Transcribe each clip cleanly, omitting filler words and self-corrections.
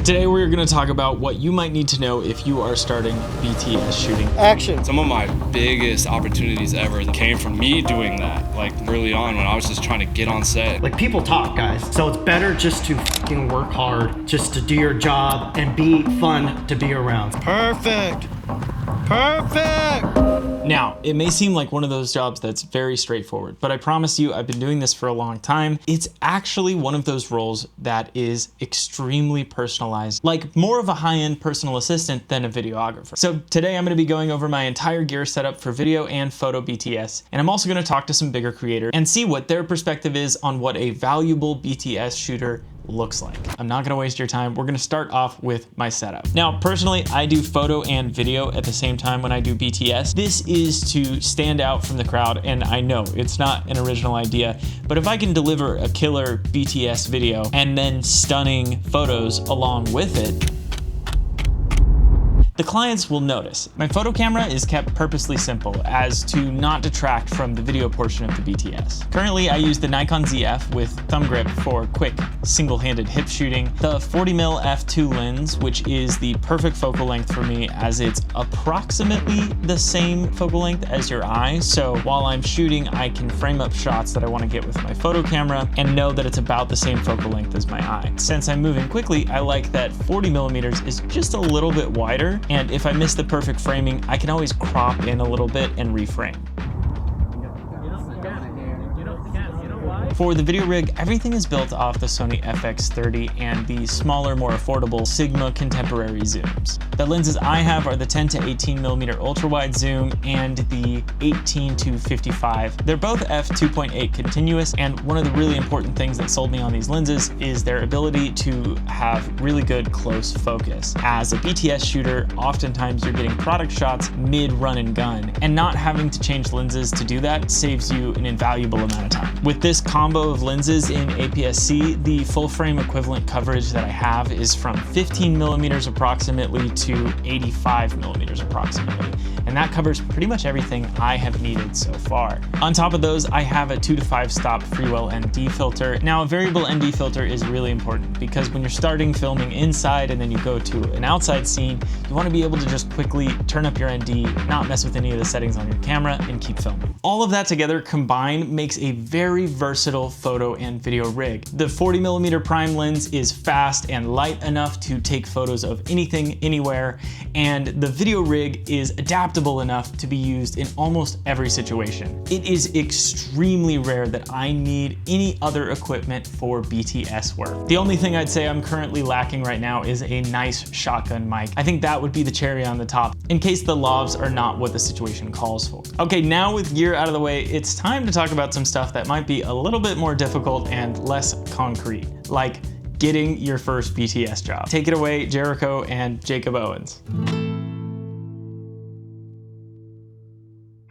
Today we're going to talk about what you might need to know if you are starting BTS shooting. Action. Some of my biggest opportunities ever came from me doing that, like early on when I was just trying to get on set. Like, people talk, guys. So it's better just to fucking work hard, just to do your job and be fun to be around. Perfect. Perfect. Now, it may seem like one of those jobs that's very straightforward, but I promise you, I've been doing this for a long time. It's actually one of those roles that is extremely personalized, like more of a high-end personal assistant than a videographer. So today I'm going to be going over my entire gear setup for video and photo BTS, and I'm also going to talk to some bigger creators and see what their perspective is on what a valuable BTS shooter looks like. I'm not gonna waste your time. We're gonna start off with my setup. Now, personally, I do photo and video at the same time when I do BTS. This is to stand out from the crowd, and I know it's not an original idea, but if I can deliver a killer BTS video and then stunning photos along with it, the clients will notice. My photo camera is kept purposely simple as to not detract from the video portion of the BTS. Currently, I use the Nikon ZF with thumb grip for quick single-handed hip shooting, the 40mm f2 lens, which is the perfect focal length for me as it's approximately the same focal length as your eye. So while I'm shooting, I can frame up shots that I want to get with my photo camera and know that it's about the same focal length as my eye. Since I'm moving quickly, I like that 40mm is just a little bit wider, and if I miss the perfect framing, I can always crop in a little bit and reframe. For the video rig, everything is built off the Sony FX30 and the smaller, more affordable Sigma contemporary zooms. The lenses I have are the 10 to 18mm ultra-wide zoom and the 18 to 55. They're both f2.8 continuous, and one of the really important things that sold me on these lenses is their ability to have really good close focus. As a BTS shooter, oftentimes you're getting product shots mid-run and gun, and not having to change lenses to do that saves you an invaluable amount of time. With this combo of lenses in APS-C, the full frame equivalent coverage that I have is from 15mm approximately to 85mm approximately, and that covers pretty much everything I have needed so far. On top of those, I have a 2 to 5 stop freewell ND filter. Now, a variable ND filter is really important because when you're starting filming inside and then you go to an outside scene, you want to be able to just quickly turn up your ND, not mess with any of the settings on your camera, and keep filming. All of that together combined makes a very versatile photo and video rig. The 40mm prime lens is fast and light enough to take photos of anything, anywhere, and the video rig is adaptable enough to be used in almost every situation. It is extremely rare that I need any other equipment for BTS work. The only thing I'd say I'm currently lacking right now is a nice shotgun mic. I think that would be the cherry on the top in case the lavs are not what the situation calls for. Okay, now with gear out of the way, it's time to talk about some stuff that might be a little bit more difficult and less concrete, like getting your first BTS job. Take it away, Jericho and Jacob Owens.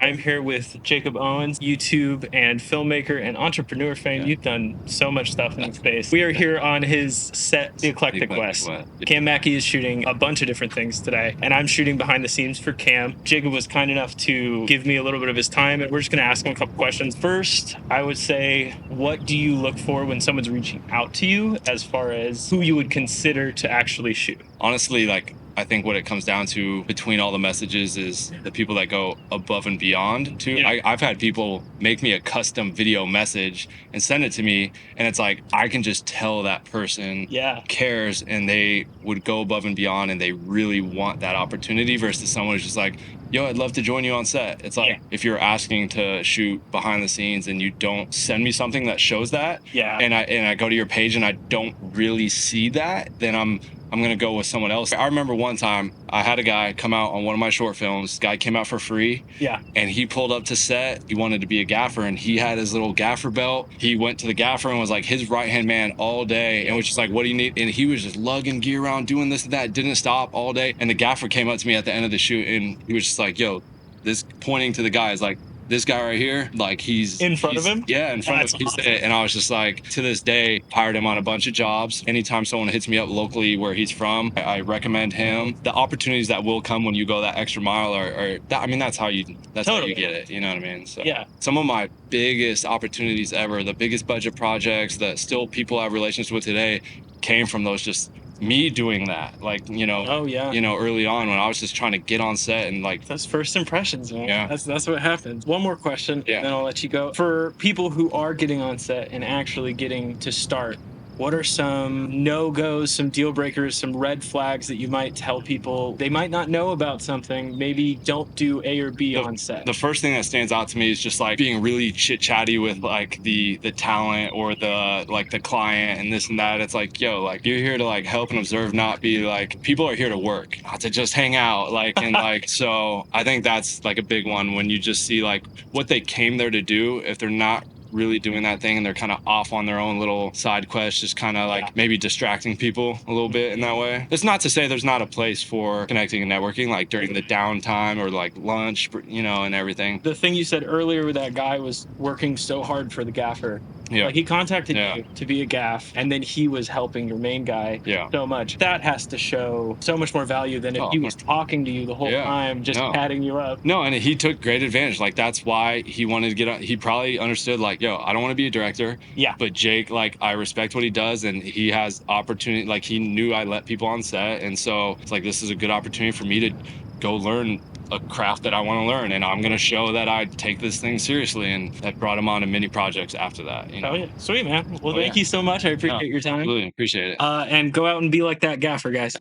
I'm here with Jacob Owens, YouTube and filmmaker and entrepreneur fame. Yeah. You've done so much stuff in the space. We are here on his set, The Eclectic West. Cam Mackey is shooting a bunch of different things today, and I'm shooting behind the scenes for Cam. Jacob was kind enough to give me a little bit of his time, and we're just gonna ask him a couple questions. First, I would say, what do you look for when someone's reaching out to you as far as who you would consider to actually shoot? Honestly, I think what it comes down to between all the messages is the people that go above and beyond too. Yeah. I've had people make me a custom video message and send it to me, and it's like I can just tell that person cares and they would go above and beyond and they really want that opportunity versus someone who's just like, yo, I'd love to join you on set. It's like if you're asking to shoot behind the scenes and you don't send me something that shows that, and I go to your page and I don't really see that, then I'm gonna go with someone else. I remember one time I had a guy come out on one of my short films. This guy came out for free. Yeah. And he pulled up to set. He wanted to be a gaffer and he had his little gaffer belt. He went to the gaffer and was like his right-hand man all day and was just like, what do you need? And he was just lugging gear around, doing this and that, didn't stop all day. And the gaffer came up to me at the end of the shoot and he was just like, yo, this, pointing to the guy, is like, this guy right here, like he's in front of him. Yeah, in front of him. Awesome. And I was just like, to this day, hired him on a bunch of jobs. Anytime someone hits me up locally where he's from, I recommend him. The opportunities that will come when you go that extra mile are that, I mean, that's how you get it. You know what I mean? So yeah. Some of my biggest opportunities ever, the biggest budget projects that still people I have relationships with today, came from those just me doing that, like, Oh, yeah. early on when I was just trying to get on set and like, That's first impressions, man. Yeah. That's what happens. One more question, Yeah. and then I'll let you go. For people who are getting on set and actually getting to start, what are some no-goes, some deal breakers, some red flags that you might tell people they might not know about something? Maybe don't do A or B on set. the first thing that stands out to me is just like being really chit chatty with like the talent or the client and this and that. It's like, yo, like you're here to like help and observe, not be like, people are here to work, not to just hang out. Like, and like, so I think that's like a big one when you just see like what they came there to do. If they're not really doing that thing and they're kind of off on their own little side quest, just kind of like maybe distracting people a little bit in that way. It's not to say there's not a place for connecting and networking, like during the downtime or like lunch, and everything. The thing you said earlier with that guy was working so hard for the gaffer. Yeah. Like he contacted you to be a gaff, and then he was helping your main guy so much. That has to show so much more value than if he was talking to you the whole time, just patting you up. No, and he took great advantage. Like that's why he wanted to get on. He probably understood like, yo, I don't want to be a director. Yeah. But Jake, like I respect what he does, and he has opportunity. Like he knew I let people on set, and so it's like this is a good opportunity for me to go learn a craft that I want to learn, and I'm going to show that I take this thing seriously. And that brought him on to many projects after that. Oh, yeah. Sweet, man. Well, thank you so much. I appreciate your time. Absolutely. Appreciate it. And go out and be like that gaffer, guys.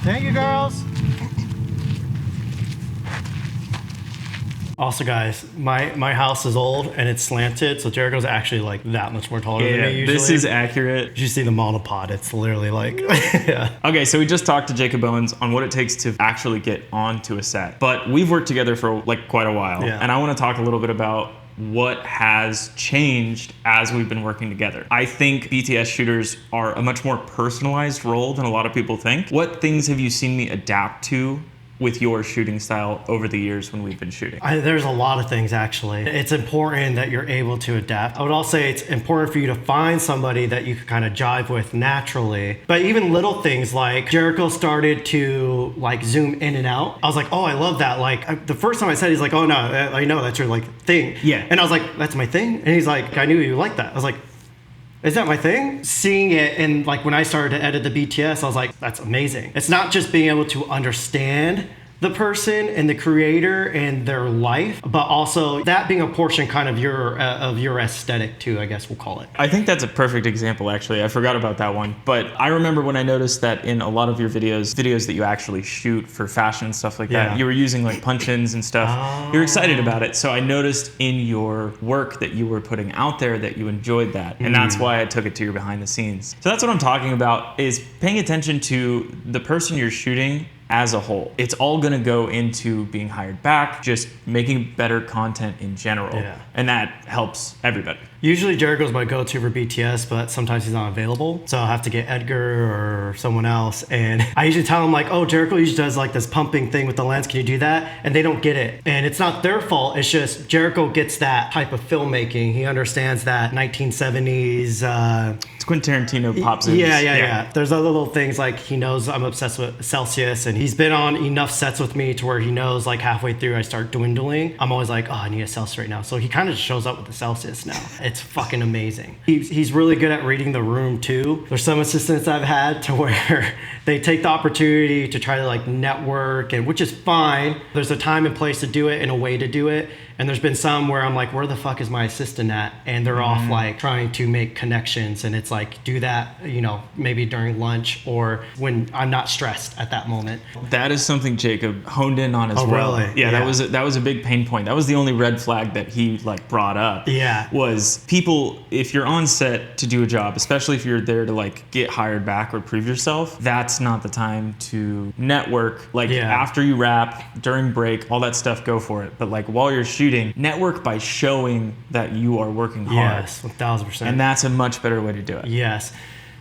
Thank you, girls. Also, guys, my house is old and it's slanted, so Jericho's actually like that much more taller than me usually. This is accurate. Did you see the monopod? It's literally like, yeah. Okay, so we just talked to Jacob Owens on what it takes to actually get onto a set. But we've worked together for like quite a while. Yeah. And I want to talk a little bit about what has changed as we've been working together. I think BTS shooters are a much more personalized role than a lot of people think. What things have you seen me adapt to with your shooting style over the years when we've been shooting? There's a lot of things, actually. It's important that you're able to adapt. I would also say it's important for you to find somebody that you can kind of jive with naturally. But even little things like Jericho started to like zoom in and out. I was like, oh, I love that. Like the first time I said, he's like, oh no, I know that's your like thing. Yeah. And I was like, that's my thing? And he's like, I knew you liked that. I was like, is that my thing? Seeing it, and like when I started to edit the BTS, I was like, that's amazing. It's not just being able to understand the person and the creator and their life, but also that being a portion kind of your aesthetic too, I guess we'll call it. I think that's a perfect example, actually. I forgot about that one. But I remember when I noticed that in a lot of your videos that you actually shoot for fashion and stuff like that, you were using like punch-ins and stuff. You're excited about it. So I noticed in your work that you were putting out there that you enjoyed that. And that's why I took it to your behind the scenes. So that's what I'm talking about, is paying attention to the person you're shooting as a whole. It's all gonna go into being hired back, just making better content in general. Yeah. And that helps everybody. Usually Jericho's my go-to for BTS, but sometimes he's not available. So I'll have to get Edgar or someone else. And I usually tell him like, oh, Jericho usually does like this pumping thing with the lens. Can you do that? And they don't get it. And it's not their fault. It's just Jericho gets that type of filmmaking. He understands that 1970s. It's Quentin Tarantino pop zooms. Yeah. There's other little things like he knows I'm obsessed with Celsius, and he's been on enough sets with me to where he knows like halfway through I start dwindling. I'm always like, oh, I need a Celsius right now. So he kind of just shows up with the Celsius now. It's fucking amazing. He's really good at reading the room too. There's some assistants I've had to where they take the opportunity to try to like network, and which is fine. There's a time and place to do it and a way to do it. And there's been some where I'm like, where the fuck is my assistant at? And they're off like trying to make connections. And it's like, do that, maybe during lunch or when I'm not stressed at that moment. That is something Jacob honed in on as well. Really? Yeah, that was a big pain point. That was the only red flag that he like brought up. Yeah. Was people, if you're on set to do a job, especially if you're there to like get hired back or prove yourself, that's not the time to network. Like after you wrap, during break, all that stuff, go for it. But like while you're shooting, network by showing that you are working hard. Yes, 1000%. And that's a much better way to do it. Yes.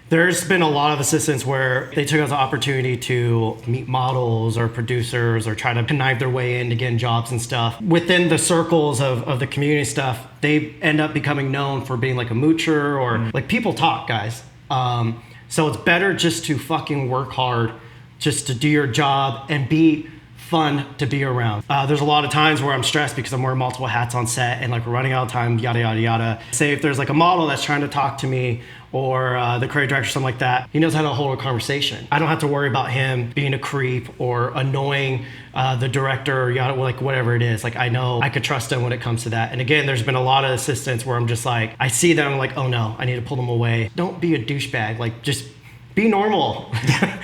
There's been a lot of assistants where they took as an opportunity to meet models or producers or try to connive their way in to get jobs and stuff. Within the circles of the community stuff, they end up becoming known for being like a moocher or like people talk, guys. So it's better just to fucking work hard, just to do your job and be fun to be around. There's a lot of times where I'm stressed because I'm wearing multiple hats on set and like we're running out of time, yada, yada, yada. Say if there's like a model that's trying to talk to me or the creative director, something like that, he knows how to hold a conversation. I don't have to worry about him being a creep or annoying the director or yada, like whatever it is. Like I know I could trust him when it comes to that. And again, there's been a lot of assistants where I'm just like, I see them, I'm like, oh no, I need to pull them away. Don't be a douchebag, like just be normal.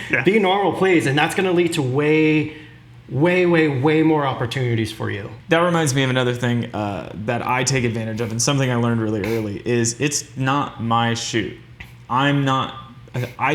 Yeah. Be normal, please. And that's gonna lead to way more opportunities for you. That reminds me of another thing that I take advantage of, and something I learned really early is it's not my shoot. I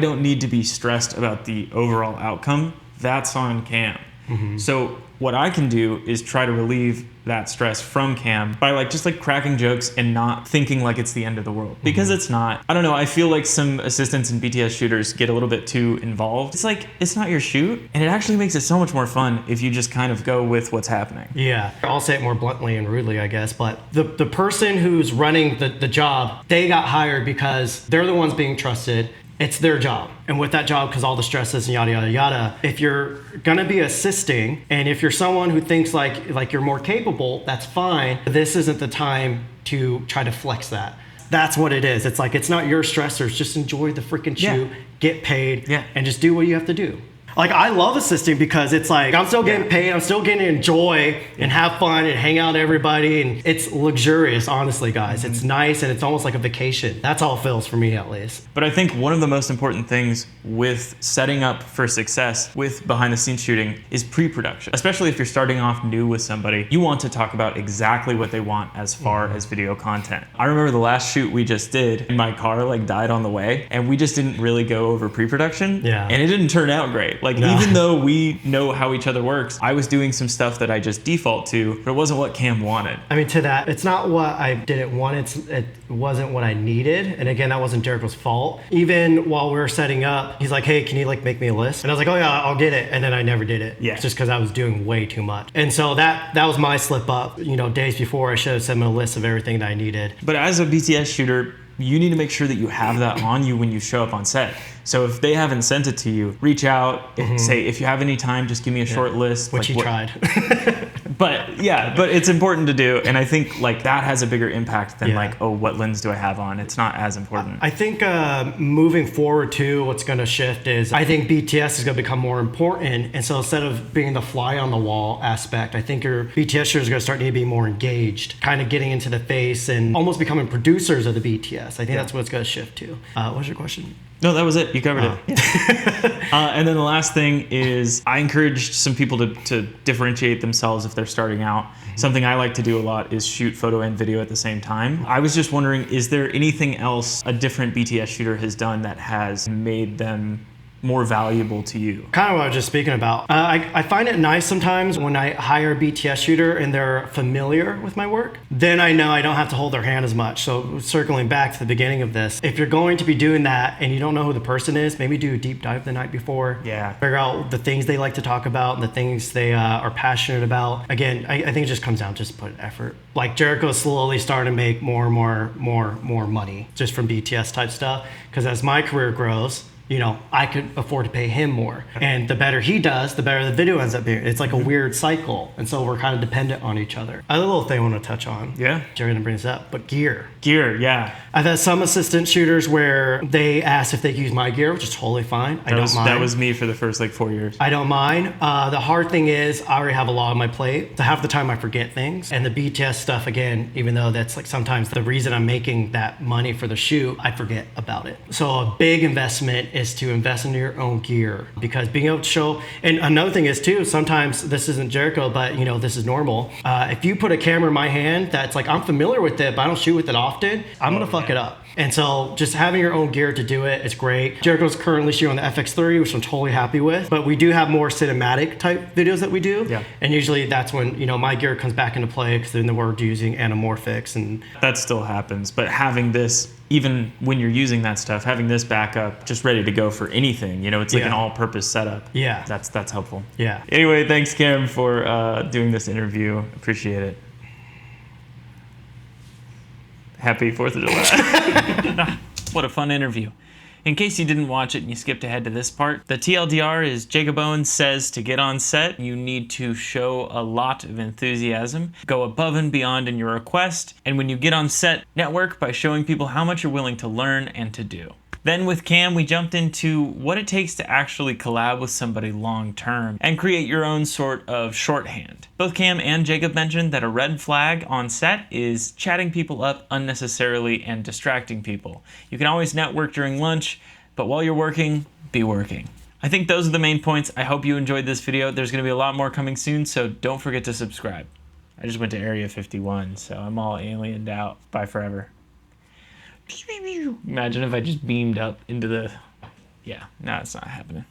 don't need to be stressed about the overall outcome. That's on Cam. Mm-hmm. So what I can do is try to relieve that stress from Cam by like just like cracking jokes and not thinking like it's the end of the world, because it's not. I don't know, I feel like some assistants and BTS shooters get a little bit too involved. It's like, it's not your shoot, and it actually makes it so much more fun if you just kind of go with what's happening. Yeah, I'll say it more bluntly and rudely, I guess, but the person who's running the job, they got hired because they're the ones being trusted. It's their job. And with that job, because all the stresses and yada, yada, yada, if you're gonna be assisting, and if you're someone who thinks like you're more capable, that's fine. This isn't the time to try to flex that. That's what it is. It's like, it's not your stressors. Just enjoy the freaking shoot, get paid, and just do what you have to do. Like, I love assisting because it's like, I'm still getting paid, I'm still getting to enjoy and have fun and hang out with everybody. And it's luxurious, honestly, guys. It's nice and it's almost like a vacation. That's how it feels for me, at least. But I think one of the most important things with setting up for success with behind the scenes shooting is pre-production. Especially if you're starting off new with somebody, you want to talk about exactly what they want as far as video content. I remember the last shoot we just did, and my car like died on the way, and we just didn't really go over pre-production. Yeah. And it didn't turn out great. Like, even though we know how each other works, I was doing some stuff that I just default to, but it wasn't what Cam wanted. I mean, to that, it's not what I didn't want, it wasn't what I needed. And again, that wasn't Jericho's fault. Even while we were setting up, he's like, hey, can you like make me a list? And I was like, oh yeah, I'll get it. And then I never did it. Yeah. Just because I was doing way too much. And so that was my slip up. You know, days before I should have sent him a list of everything that I needed. But as a BTS shooter, you need to make sure that you have that on you when you show up on set. So if they haven't sent it to you, reach out, say, if you have any time, just give me a short list. Which like, he tried. But it's important to do. And I think like that has a bigger impact than like, oh, what lens do I have on? It's not as important. I think moving forward too, what's going to shift is I think BTS is going to become more important. And so instead of being the fly on the wall aspect, I think your BTS shooters are going to start to be more engaged, kind of getting into the face and almost becoming producers of the BTS. I think that's what it's going to shift to. What was your question? No, that was it. You covered it. And then the last thing is I encourage some people to differentiate themselves if they're starting out. Something I like to do a lot is shoot photo and video at the same time. I was just wondering, is there anything else a different BTS shooter has done that has made them more valuable to you? Kind of what I was just speaking about. I find it nice sometimes when I hire a BTS shooter and they're familiar with my work. Then I know I don't have to hold their hand as much. So circling back to the beginning of this, if you're going to be doing that and you don't know who the person is, maybe do a deep dive the night before. Yeah. Figure out the things they like to talk about and the things they are passionate about. Again, I think it just comes down to just put effort. Like Jericho slowly started to make more money just from BTS type stuff. Because as my career grows, you know, I could afford to pay him more. And the better he does, the better the video ends up being. It's like a weird cycle. And so we're kind of dependent on each other. Another little thing I want to touch on. Yeah. Jerry didn't bring this up, but gear. Gear, yeah. I've had some assistant shooters where they ask if they can use my gear, which is totally fine. I don't mind. That was me for the first like 4 years. I don't mind. The hard thing is I already have a lot on my plate. So half the time I forget things. And the BTS stuff, again, even though that's like sometimes the reason I'm making that money for the shoot, I forget about it. So a big investment is to invest in your own gear, because being able to show, and another thing is too, sometimes this isn't Jericho, but you know, this is normal. If you put a camera in my hand that's like, I'm familiar with it, but I don't shoot with it often, I'm gonna fuck it up. And so just having your own gear to do it is great. Jericho's currently shooting on the FX30, which I'm totally happy with, but we do have more cinematic type videos that we do. Yeah. And usually that's when, you know, my gear comes back into play, because then we're using anamorphics and that still happens. But having this, even when you're using that stuff, having this backup just ready to go for anything, you know, it's like an all-purpose setup. Yeah. That's helpful. Yeah. Anyway, thanks Cam for doing this interview. Appreciate it. Happy 4th of July. What a fun interview. In case you didn't watch it and you skipped ahead to this part, the TLDR is Jacob Owens says to get on set, you need to show a lot of enthusiasm, go above and beyond in your request, and when you get on set, network by showing people how much you're willing to learn and to do. Then with Cam, we jumped into what it takes to actually collab with somebody long term and create your own sort of shorthand. Both Cam and Jacob mentioned that a red flag on set is chatting people up unnecessarily and distracting people. You can always network during lunch, but while you're working, be working. I think those are the main points. I hope you enjoyed this video. There's gonna be a lot more coming soon, so don't forget to subscribe. I just went to Area 51, so I'm all aliened out. Bye forever. Imagine if I just beamed up into the... Yeah, no, it's not happening.